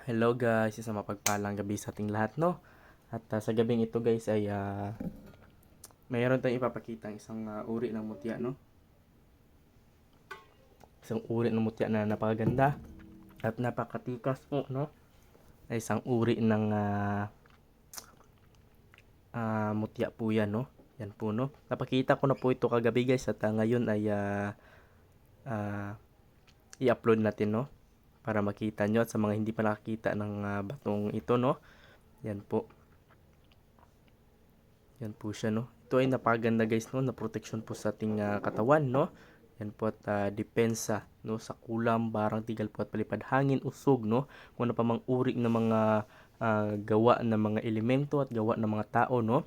Hello guys, isang mapagpalang gabi sa ating lahat, no? At sa gabing ito guys ay mayroon tayong ipapakita isang uri ng mutya, no? Isang uri ng mutya na napakaganda at napakatikas po, no? Ay isang uri ng mutya po yan, no? Yan po, no? Napakita ko na po ito kagabi guys at ngayon ay i-upload natin, no? Para makita nyo at sa mga hindi pa nakakita ng batong ito, no? Yan po. Yan po siya, no? Ito ay napakaganda guys, no? Na protection po sa ating katawan, no? Yan po at depensa, no? Sa kulam, barang, tigal po at palipad hangin, usog, no? Kung ano pa mang uri ng mga gawa ng mga elemento at gawa ng mga tao, no?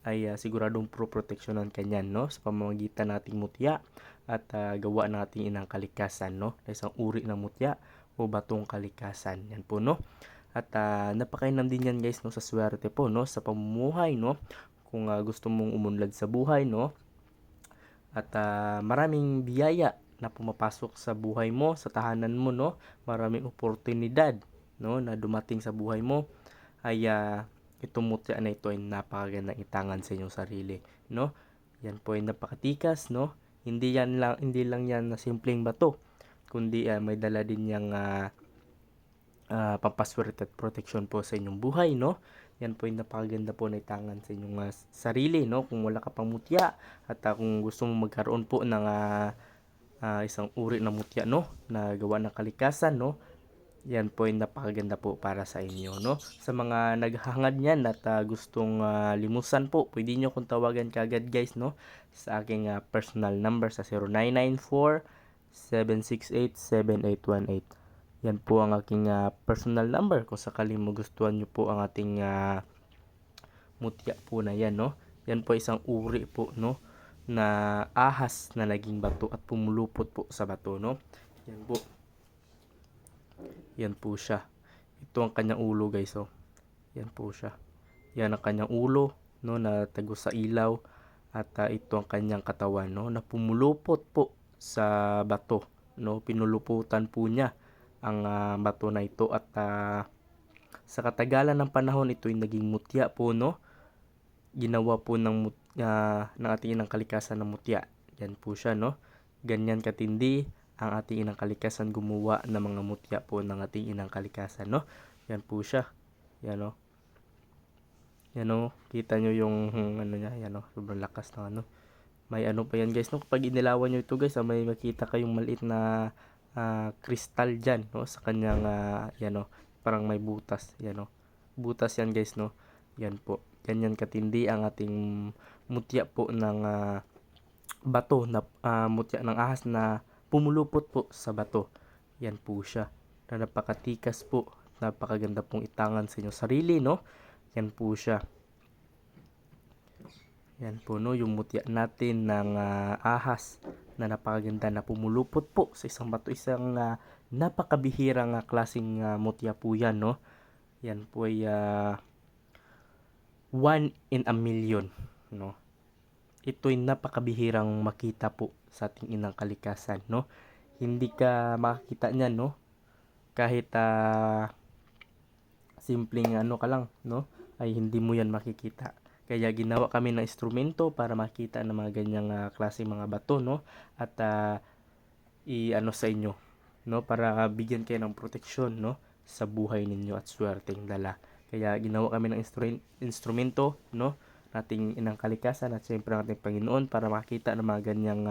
Ay siguradong pro-proteksyonan kanyan, no? Sa pamamagitan ng ating mutya at gawa ng ating inang kalikasan, no? Isang uri ng mutya o batong kalikasan. Yan po, no? At napakainam din yan guys, no? Sa swerte po, no? Sa pamumuhay, no? Kung gusto mong umunlad sa buhay, no? At maraming biyaya na pumapasok sa buhay mo, sa tahanan mo, no? Maraming oportunidad, no? Na dumating sa buhay mo ay itong mutya na ito ay napakagandang itangan sa inyong sarili, no? Yan po ay napakatikas, no? Hindi lang yan na simpleng bato, kundi may dala din yang pampaswerte at protection po sa inyong buhay, no? Yan po yung napakaganda po na itangan sa inyong sarili, no? Kung wala ka pang mutya at kung gusto mo magkaroon po ng isang uri ng mutya, no? Na gawa ng kalikasan, no? Yan po yung napakaganda po para sa inyo, no? Sa mga naghahangad niyan at gustong limusan po, pwede nyo kong tawagan kagad guys, no? Sa aking personal number sa 0994 768 7818. Yan po ang aking personal number kung sakaling magustuhan nyo po ang ating mutya po na yan, no? Yan po isang uri po, no? Na ahas na naging bato at pumulupot po sa bato, no? Yan po. Yan po siya. Ito ang kanyang ulo guys, oh. Yan po siya. Yan ang kanyang ulo, no? Na tagos sa ilaw. At ito ang kanyang katawan, no? Na pumulupot po sa bato, no? Pinuluputan po niya ang bato na ito at sa katagalan ng panahon ito ay naging mutya po, no? Ginawa po ng ating inang kalikasan ng mutya. Yan po siya, no? Ganyan katindi ang ating inang kalikasan gumawa ng mga mutya po ng ating inang kalikasan, no? Yan po siya. Yan, no? Yan, no? Kita nyo yung ano niya, yan, no? Sobrang lakas ng ano. May ano pa yan guys, no? Kapag inilawan nyo ito guys, may makita kayong maliit na kristal dyan, no? Sa kanyang, yan, no? Parang may butas, yan, no? Butas yan guys, no? Yan po. Ganyan katindi ang ating mutya po ng bato, na mutya ng ahas na pumulupot po sa bato. Yan po siya. Na napakatikas po. Napakaganda pong itangan sa inyong sarili, no? Yan po siya. Yan po, no? Yung mutya natin ng ahas na napakaganda na pumulupot po sa isang bato. Isang napakabihirang klaseng mutya po yan, no? Yan po ay 1 in a million, no? Ito'y napakabihirang makita po sa ating inang kalikasan, no? Hindi ka makakita niyan, no? Kahit simpleng ano ka lang, no? Ay hindi mo yan makikita. Kaya ginawa kami ng instrumento para makita ng mga ganyang klase mga bato, no? At i-ano sa inyo, no? Para bigyan kayo ng proteksyon, no? Sa buhay ninyo at swerteng dala. Kaya ginawa kami ng instrumento, no? Nating inang kalikasan at siyempre ng ating Panginoon para makita ng mga ganyang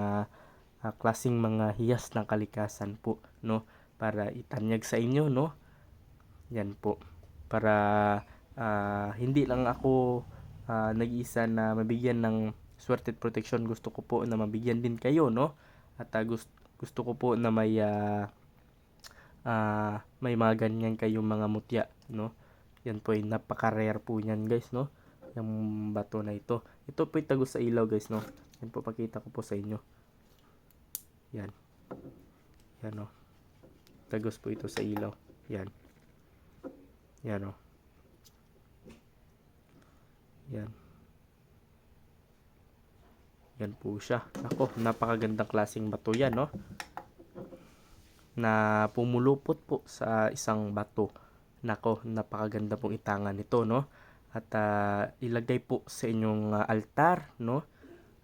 klaseng mga hiyas ng kalikasan po, no? Para itanyag sa inyo, no? Yan po. Para hindi lang ako nag-iisa na mabigyan ng swerte at protection. Gusto ko po na mabigyan din kayo, no? At gusto ko po na may mga ganyan kayong mga mutya, no? Yan po ay napaka-rare po niyan guys, no? Yung bato na ito. Ito po ay tagos sa ilaw guys, no? Yan po, pakita ko po sa inyo. Yan. Yan, no? Tagos po ito sa ilaw. Yan. Yan, no? Yan. Yan po siya. Ako, napakagandang klaseng bato yan, no? Na pumulupot po sa isang bato. Nako, napakaganda pong itangan nito, no? At ilagay po sa inyong altar, no?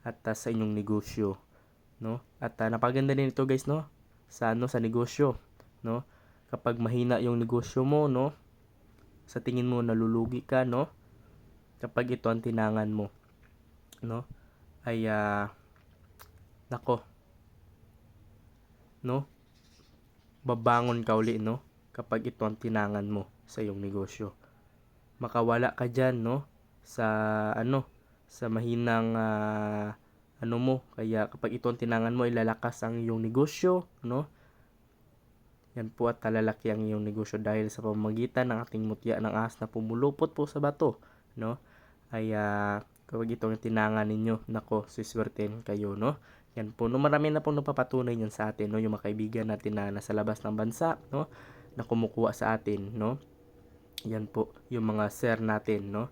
At sa inyong negosyo, no? At napakaganda din ito, guys, no? Sa negosyo, no? Kapag mahina yung negosyo mo, no? Sa tingin mo nalulugi ka, no? Kapag ito ang tinangan mo, no? Ay nako, no? Babangon ka uli, no? Kapag ito ang tinangan mo sa iyong negosyo. Makawala ka diyan, no? Sa sa mahinang mo. Kaya kapag ito ang tinangan mo, ilalakas ang iyong negosyo, no? Yan po at talalaki ang iyong negosyo dahil sa pamamagitan ng ating mutya ng ahas na pumulupot po sa bato, no? Ay kapag itong tinangan ninyo, nako, siswertein kayo, no? Yan po, no, marami na pong napapatunay yan sa atin, no? Yung mga kaibigan natin na nasa labas ng bansa, no? Na kumukuha sa atin, no? Yan po, yung mga sir natin, no?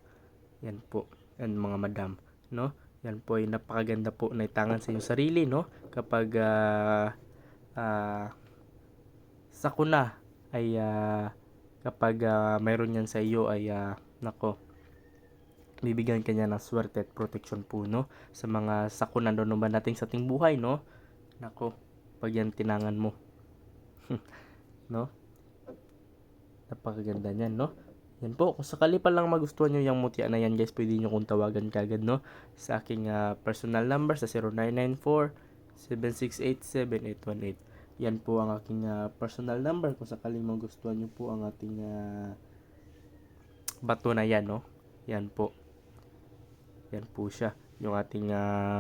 Yan po, yan mga madam, no? Yan po ay napakaganda po na itangan sa inyong sarili, no? Kapag sakuna ay kapag mayroon yan sa iyo ay nako, bibigyan ka niya ng swerte at protection po, no? Sa mga sakuna doon naman natin sa ating buhay, no? Nako, pag yan tinangan mo, no? Napakaganda niyan, no? Yan po, kung sakali pa lang magustuhan nyo yung mutya na yan, guys, pwede nyo kong tawagan kagad, no? Sa aking personal number sa 0994-768-7818. Yan po ang aking personal number kung sakaling magustuhan nyo po ang ating bato na yan, no? Yan po. Yan po siya. Yung ating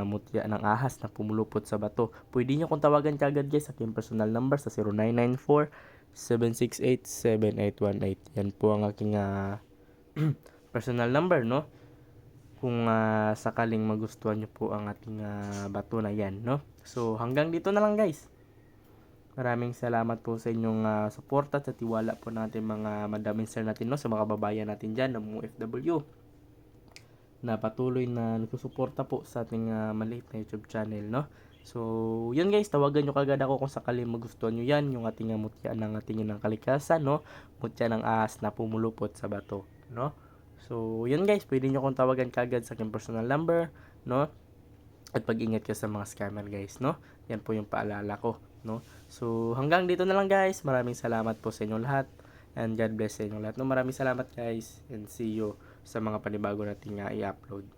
mutya ng ahas na pumulupot sa bato. Pwede nyo kong tawagan kagad, guys, sa aking personal number sa 0994-768-7818. Yan po ang aking personal number, no? Kung sakaling magustuhan nyo po ang ating bato na yan, no? So, hanggang dito na lang, guys. Maraming salamat po sa inyong suporta at tiwala po natin mga madaming sir natin, no? Sa mga kababayan natin dyan, ng mga FW na patuloy na nagsusuporta po sa ating maliit na YouTube channel, no? So, yun guys, tawagan nyo kagad ako kung sakaling magustuhan nyo yan, yung ating mutya ng ating ng kalikasan, no? Mutya ng ahas na pumulupot sa bato, no? So, yun guys, pwede nyo kong tawagan kagad sa aking personal number, no? At pag-ingat ka sa mga scammer, guys, no? Yan po yung paalala ko, no? So, hanggang dito na lang, guys. Maraming salamat po sa inyong lahat. And God bless sa inyong lahat, no? Maraming salamat, guys. And see you sa mga panibago nating i-upload.